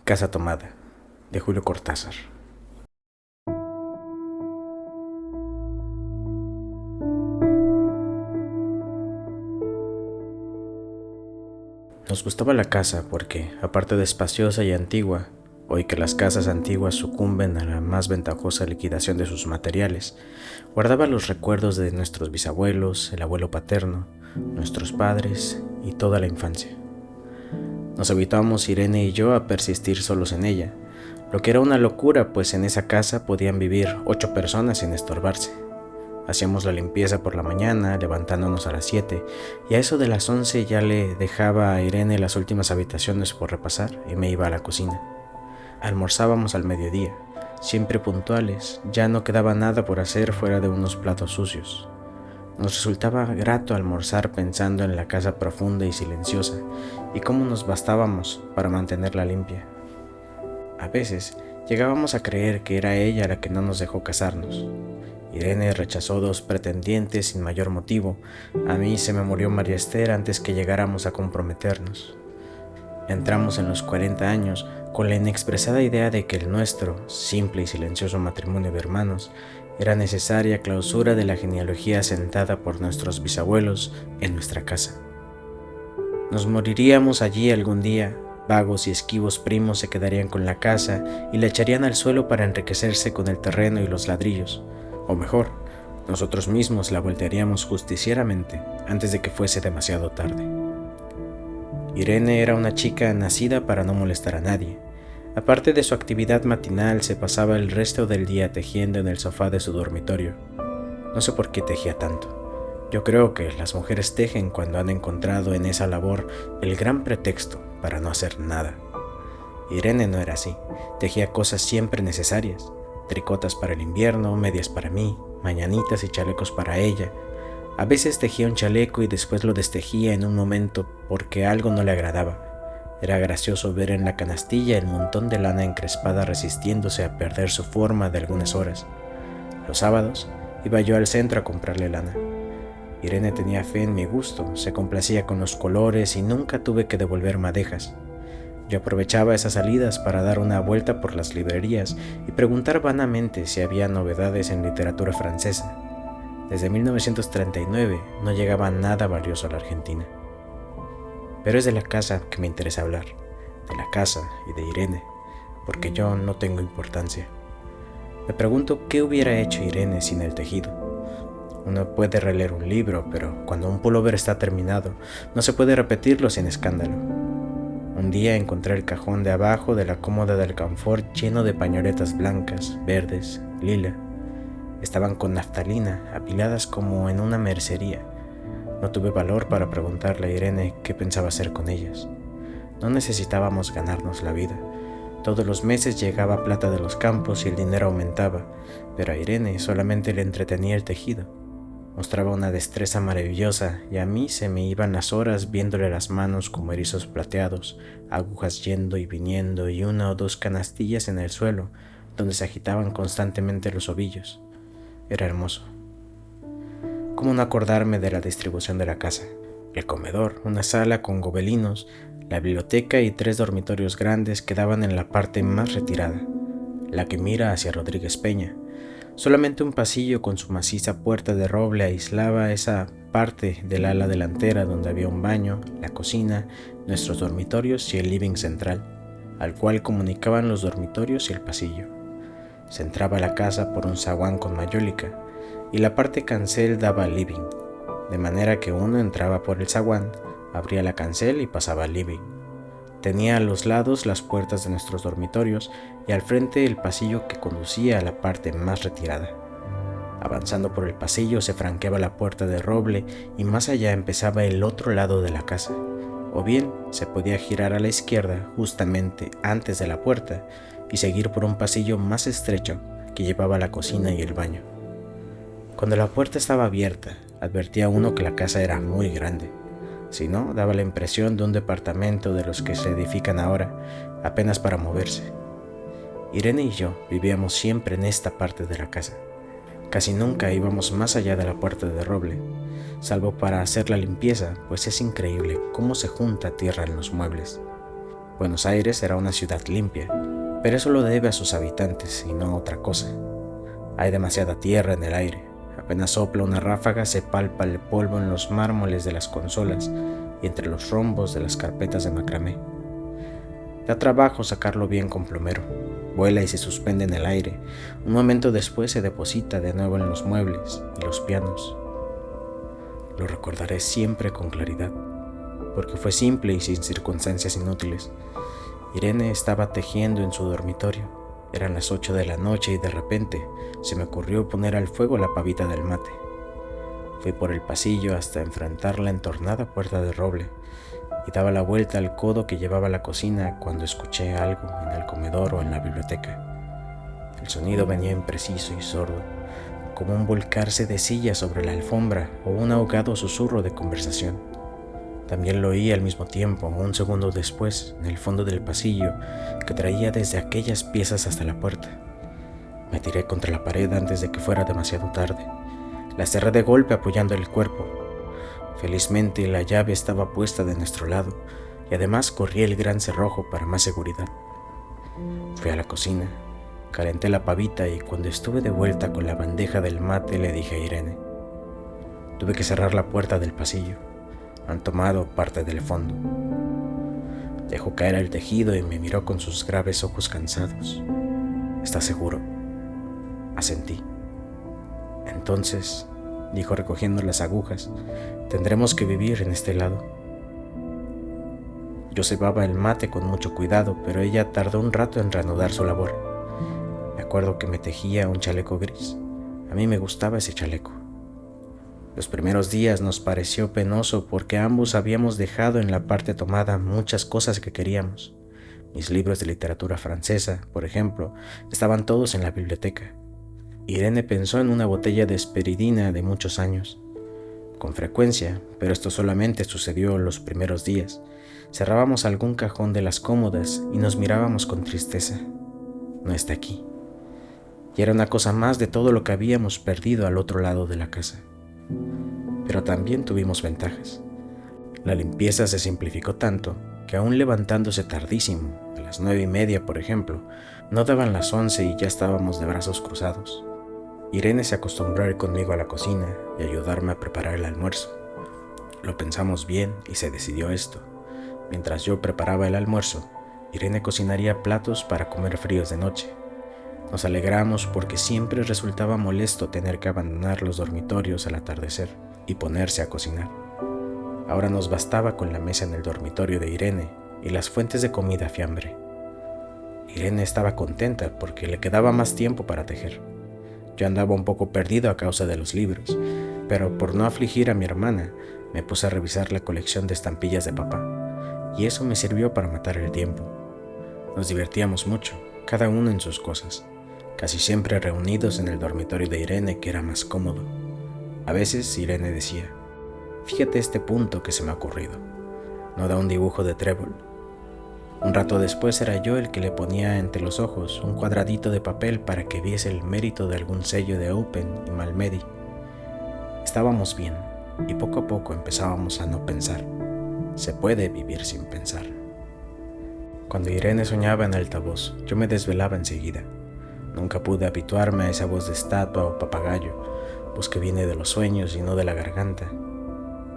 Casa tomada, de Julio Cortázar. Nos gustaba la casa porque, aparte de espaciosa y antigua, hoy que las casas antiguas sucumben a la más ventajosa liquidación de sus materiales, guardaba los recuerdos de nuestros bisabuelos, el abuelo paterno, nuestros padres y toda la infancia. Nos habituamos Irene y yo a persistir solos en ella, lo que era una locura, pues en esa casa podían vivir 8 personas sin estorbarse. Hacíamos la limpieza por la mañana, levantándonos a las 7, y a eso de las 11 ya le dejaba a Irene las últimas habitaciones por repasar y me iba a la cocina. Almorzábamos al mediodía, siempre puntuales, ya no quedaba nada por hacer fuera de unos platos sucios. Nos resultaba grato almorzar pensando en la casa profunda y silenciosa, y cómo nos bastábamos para mantenerla limpia. A veces llegábamos a creer que era ella la que no nos dejó casarnos. Irene rechazó 2 pretendientes sin mayor motivo. A mí se me murió María Esther antes que llegáramos a comprometernos. Entramos en los 40 años con la inexpresada idea de que el nuestro, simple y silencioso matrimonio de hermanos, era necesaria clausura de la genealogía sentada por nuestros bisabuelos en nuestra casa. Nos moriríamos allí algún día. Vagos y esquivos primos se quedarían con la casa y la echarían al suelo para enriquecerse con el terreno y los ladrillos. O mejor, nosotros mismos la voltearíamos justicieramente antes de que fuese demasiado tarde. Irene era una chica nacida para no molestar a nadie. Aparte de su actividad matinal, se pasaba el resto del día tejiendo en el sofá de su dormitorio. No sé por qué tejía tanto. Yo creo que las mujeres tejen cuando han encontrado en esa labor el gran pretexto para no hacer nada. Irene no era así. Tejía cosas siempre necesarias. Tricotas para el invierno, medias para mí, mañanitas y chalecos para ella. A veces tejía un chaleco y después lo destejía en un momento porque algo no le agradaba. Era gracioso ver en la canastilla el montón de lana encrespada resistiéndose a perder su forma de algunas horas. Los sábados iba yo al centro a comprarle lana. Irene tenía fe en mi gusto, se complacía con los colores y nunca tuve que devolver madejas. Yo aprovechaba esas salidas para dar una vuelta por las librerías y preguntar vanamente si había novedades en literatura francesa. Desde 1939 no llegaba nada valioso a la Argentina. Pero es de la casa que me interesa hablar, de la casa y de Irene, porque yo no tengo importancia. Me pregunto qué hubiera hecho Irene sin el tejido. Uno puede releer un libro, pero cuando un pullover está terminado, no se puede repetirlo sin escándalo. Un día encontré el cajón de abajo de la cómoda del confort lleno de pañoletas blancas, verdes, lila. Estaban con naftalina, apiladas como en una mercería. No tuve valor para preguntarle a Irene qué pensaba hacer con ellas. No necesitábamos ganarnos la vida. Todos los meses llegaba plata de los campos y el dinero aumentaba, pero a Irene solamente le entretenía el tejido. Mostraba una destreza maravillosa y a mí se me iban las horas viéndole las manos como erizos plateados, agujas yendo y viniendo y 1 o 2 canastillas en el suelo, donde se agitaban constantemente los ovillos. Era hermoso. ¿Cómo no acordarme de la distribución de la casa? El comedor, una sala con gobelinos, la biblioteca y 3 dormitorios grandes quedaban en la parte más retirada, la que mira hacia Rodríguez Peña. Solamente un pasillo con su maciza puerta de roble aislaba esa parte del ala delantera donde había un baño, la cocina, nuestros dormitorios y el living central, al cual comunicaban los dormitorios y el pasillo. Se entraba a la casa por un zaguán con mayólica y la parte cancel daba al living, de manera que uno entraba por el zaguán, abría la cancel y pasaba al living. Tenía a los lados las puertas de nuestros dormitorios y al frente el pasillo que conducía a la parte más retirada. Avanzando por el pasillo se franqueaba la puerta de roble y más allá empezaba el otro lado de la casa, o bien se podía girar a la izquierda justamente antes de la puerta y seguir por un pasillo más estrecho que llevaba a la cocina y el baño. Cuando la puerta estaba abierta, advertía uno que la casa era muy grande. Si no, daba la impresión de un departamento de los que se edifican ahora, apenas para moverse. Irene y yo vivíamos siempre en esta parte de la casa. Casi nunca íbamos más allá de la puerta de roble, salvo para hacer la limpieza, pues es increíble cómo se junta tierra en los muebles. Buenos Aires era una ciudad limpia, pero eso lo debe a sus habitantes y no a otra cosa. Hay demasiada tierra en el aire. Apenas sopla una ráfaga se palpa el polvo en los mármoles de las consolas y entre los rombos de las carpetas de macramé. Da trabajo sacarlo bien con plomero. Vuela y se suspende en el aire. Un momento después se deposita de nuevo en los muebles y los pianos. Lo recordaré siempre con claridad, porque fue simple y sin circunstancias inútiles. Irene estaba tejiendo en su dormitorio. Eran las 8 de la noche y de repente se me ocurrió poner al fuego la pavita del mate. Fui por el pasillo hasta enfrentar la entornada puerta de roble y daba la vuelta al codo que llevaba a la cocina cuando escuché algo en el comedor o en la biblioteca. El sonido venía impreciso y sordo, como un volcarse de sillas sobre la alfombra o un ahogado susurro de conversación. También lo oí al mismo tiempo, un segundo después, en el fondo del pasillo, que traía desde aquellas piezas hasta la puerta. Me tiré contra la pared antes de que fuera demasiado tarde. La cerré de golpe apoyando el cuerpo. Felizmente la llave estaba puesta de nuestro lado y además corrí el gran cerrojo para más seguridad. Fui a la cocina, calenté la pavita y cuando estuve de vuelta con la bandeja del mate le dije a Irene. Tuve que cerrar la puerta del pasillo. Han tomado parte del fondo. Dejó caer el tejido y me miró con sus graves ojos cansados. ¿Estás seguro? Asentí. Entonces, dijo recogiendo las agujas, tendremos que vivir en este lado. Yo cebaba el mate con mucho cuidado, pero ella tardó un rato en reanudar su labor. Me acuerdo que me tejía un chaleco gris. A mí me gustaba ese chaleco. Los primeros días nos pareció penoso porque ambos habíamos dejado en la parte tomada muchas cosas que queríamos. Mis libros de literatura francesa, por ejemplo, estaban todos en la biblioteca. Irene pensó en una botella de esperidina de muchos años. Con frecuencia, pero esto solamente sucedió los primeros días, cerrábamos algún cajón de las cómodas y nos mirábamos con tristeza. No está aquí. Y era una cosa más de todo lo que habíamos perdido al otro lado de la casa. Pero también tuvimos ventajas. La limpieza se simplificó tanto que aún levantándose tardísimo, a las 9:30 por ejemplo, no daban las 11 y ya estábamos de brazos cruzados. Irene se acostumbró a ir conmigo a la cocina y ayudarme a preparar el almuerzo. Lo pensamos bien y se decidió esto. Mientras yo preparaba el almuerzo, Irene cocinaría platos para comer fríos de noche. Nos alegramos porque siempre resultaba molesto tener que abandonar los dormitorios al atardecer y ponerse a cocinar. Ahora nos bastaba con la mesa en el dormitorio de Irene y las fuentes de comida a fiambre. Irene estaba contenta porque le quedaba más tiempo para tejer. Yo andaba un poco perdido a causa de los libros, pero por no afligir a mi hermana, me puse a revisar la colección de estampillas de papá, y eso me sirvió para matar el tiempo. Nos divertíamos mucho, cada uno en sus cosas, casi siempre reunidos en el dormitorio de Irene, que era más cómodo. A veces Irene decía, fíjate este punto que se me ha ocurrido, ¿no da un dibujo de trébol? Un rato después era yo el que le ponía entre los ojos un cuadradito de papel para que viese el mérito de algún sello de Open y Malmedy. Estábamos bien y poco a poco empezábamos a no pensar. Se puede vivir sin pensar. Cuando Irene soñaba en altavoz, yo me desvelaba enseguida. Nunca pude habituarme a esa voz de estatua o papagayo, voz que viene de los sueños y no de la garganta.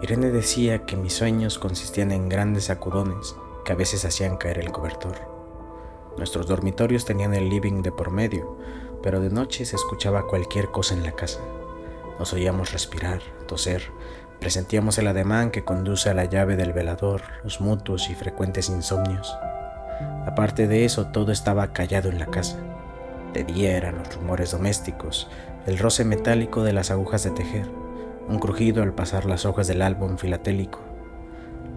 Irene decía que mis sueños consistían en grandes sacudones que a veces hacían caer el cobertor. Nuestros dormitorios tenían el living de por medio, pero de noche se escuchaba cualquier cosa en la casa. Nos oíamos respirar, toser, presentíamos el ademán que conduce a la llave del velador, los mutuos y frecuentes insomnios. Aparte de eso, todo estaba callado en la casa. De día eran los rumores domésticos, el roce metálico de las agujas de tejer, un crujido al pasar las hojas del álbum filatélico.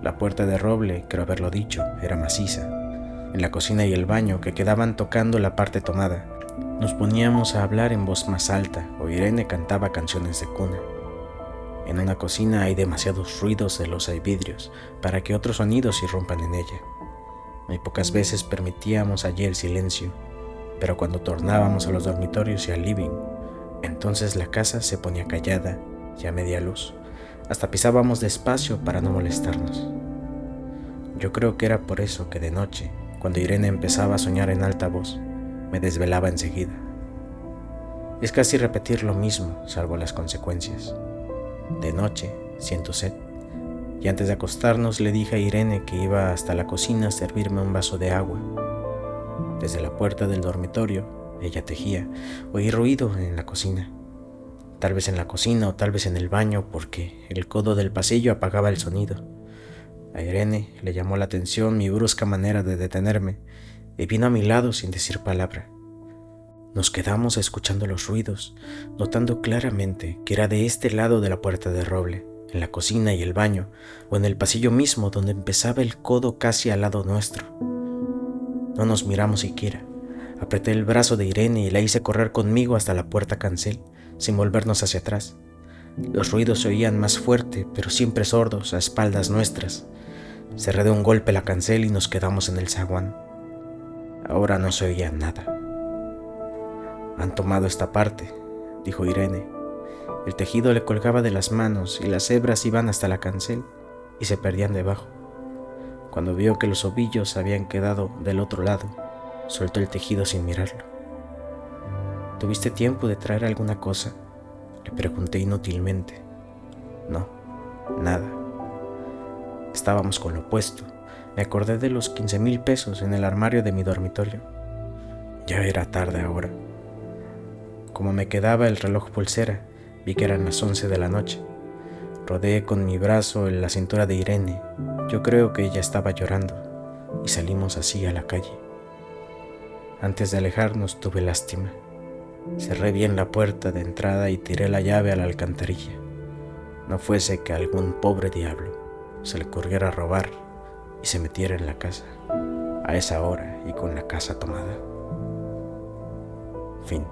La puerta de roble, creo haberlo dicho, era maciza. En la cocina y el baño, que quedaban tocando la parte tomada, nos poníamos a hablar en voz más alta o Irene cantaba canciones de cuna. En una cocina hay demasiados ruidos de loza y vidrios para que otros sonidos irrumpan en ella. Muy pocas veces permitíamos allí el silencio, pero cuando tornábamos a los dormitorios y al living, entonces la casa se ponía callada y a media luz. Hasta pisábamos despacio para no molestarnos. Yo creo que era por eso que de noche, cuando Irene empezaba a soñar en alta voz, me desvelaba enseguida. Es casi repetir lo mismo, salvo las consecuencias. De noche siento sed, y antes de acostarnos le dije a Irene que iba hasta la cocina a servirme un vaso de agua. Desde la puerta del dormitorio, ella tejía, oí ruido en la cocina. Tal vez en la cocina o tal vez en el baño, porque el codo del pasillo apagaba el sonido. A Irene le llamó la atención mi brusca manera de detenerme y vino a mi lado sin decir palabra. Nos quedamos escuchando los ruidos, notando claramente que era de este lado de la puerta de roble, en la cocina y el baño, o en el pasillo mismo donde empezaba el codo casi al lado nuestro. No nos miramos siquiera. Apreté el brazo de Irene y la hice correr conmigo hasta la puerta cancel, sin volvernos hacia atrás. Los ruidos se oían más fuerte, pero siempre sordos, a espaldas nuestras. Cerré de un golpe la cancel y nos quedamos en el zaguán. Ahora no se oía nada. «Han tomado esta parte», dijo Irene. El tejido le colgaba de las manos y las hebras iban hasta la cancel y se perdían debajo. Cuando vio que los ovillos habían quedado del otro lado, soltó el tejido sin mirarlo. «¿Tuviste tiempo de traer alguna cosa?», le pregunté inútilmente. «No, nada». Estábamos con lo puesto. Me acordé de los 15,000 pesos en el armario de mi dormitorio. Ya era tarde ahora. Como me quedaba el reloj pulsera, vi que eran las 11 de la noche. Rodeé con mi brazo en la cintura de Irene. Yo creo que ella estaba llorando, y salimos así a la calle. Antes de alejarnos tuve lástima. Cerré bien la puerta de entrada y tiré la llave a la alcantarilla. No fuese que algún pobre diablo se le ocurriera robar y se metiera en la casa, a esa hora y con la casa tomada. Fin.